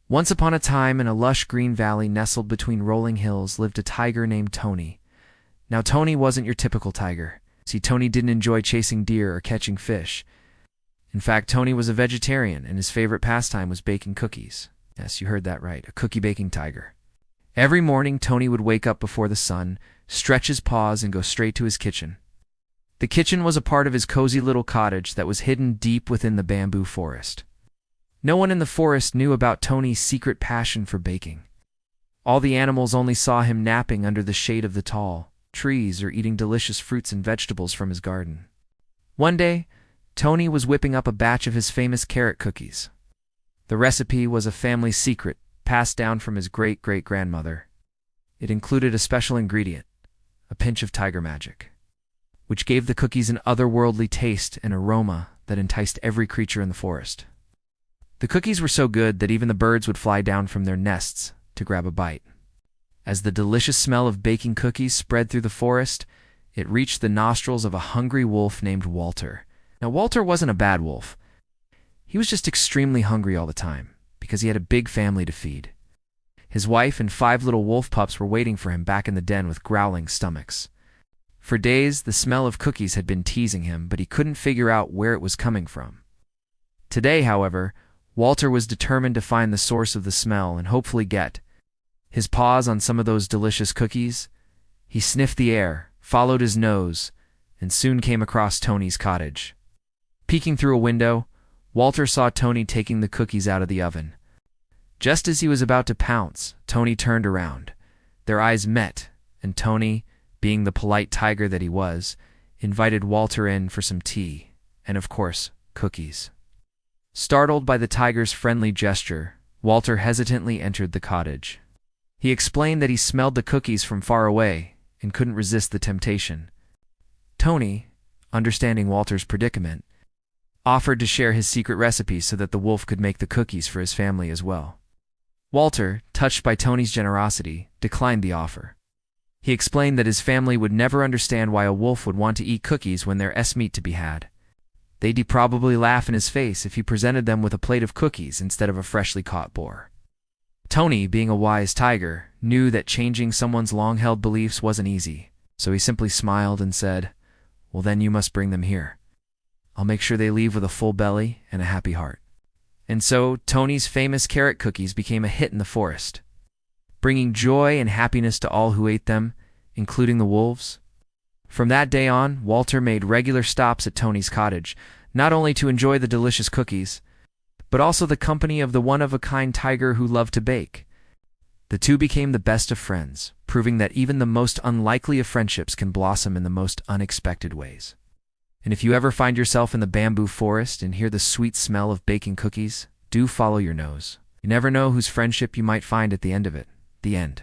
Once upon a time, in a lush green valley nestled between rolling hills, lived a tiger named Tony. Now, Tony wasn't your typical tiger. See, Tony didn't enjoy chasing deer or catching fish. In fact, Tony was a vegetarian, and his favorite pastime was baking cookies. Yes, you heard that right, a cookie-baking tiger. Every morning, Tony would wake up before the sun, stretch his paws, and go straight to his kitchen. The kitchen was a part of his cozy little cottage that was hidden deep within the bamboo forest. No one in the forest knew about Tony's secret passion for baking. All the animals only saw him napping under the shade of the tall trees or eating delicious fruits and vegetables from his garden. One day, Tony was whipping up a batch of his famous carrot cookies. The recipe was a family secret passed down from his great-great-grandmother. It included a special ingredient, a pinch of tiger magic, which gave the cookies an otherworldly taste and aroma that enticed every creature in the forest. The cookies were so good that even the birds would fly down from their nests to grab a bite. As the delicious smell of baking cookies spread through the forest, it reached the nostrils of a hungry wolf named Walter. Now, Walter wasn't a bad wolf. He was just extremely hungry all the time because he had a big family to feed. His wife and 5 little wolf pups were waiting for him back in the den with growling stomachs. For days, the smell of cookies had been teasing him, but he couldn't figure out where it was coming from. Today, however, Walter was determined to find the source of the smell and hopefully get his paws on some of those delicious cookies. He sniffed the air, followed his nose, and soon came across Tony's cottage. Peeking through a window, Walter saw Tony taking the cookies out of the oven. Just as he was about to pounce, Tony turned around. Their eyes met, and Tony, being the polite tiger that he was, invited Walter in for some tea, and of course, cookies. Startled by the tiger's friendly gesture, Walter hesitantly entered the cottage. He explained that he smelled the cookies from far away and couldn't resist the temptation. Tony, understanding Walter's predicament, offered to share his secret recipe so that the wolf could make the cookies for his family as well. Walter, touched by Tony's generosity, declined the offer. He explained that his family would never understand why a wolf would want to eat cookies when there's meat to be had. They'd probably laugh in his face if he presented them with a plate of cookies instead of a freshly caught boar. Tony, being a wise tiger, knew that changing someone's long-held beliefs wasn't easy, so he simply smiled and said, "Well, then you must bring them here. I'll make sure they leave with a full belly and a happy heart." And so, Tony's famous carrot cookies became a hit in the forest, bringing joy and happiness to all who ate them, including the wolves. From that day on, Walter made regular stops at Tony's cottage, not only to enjoy the delicious cookies, but also the company of the one-of-a-kind tiger who loved to bake. The two became the best of friends, proving that even the most unlikely of friendships can blossom in the most unexpected ways. And if you ever find yourself in the bamboo forest and hear the sweet smell of baking cookies, do follow your nose. You never know whose friendship you might find at the end of it. The end.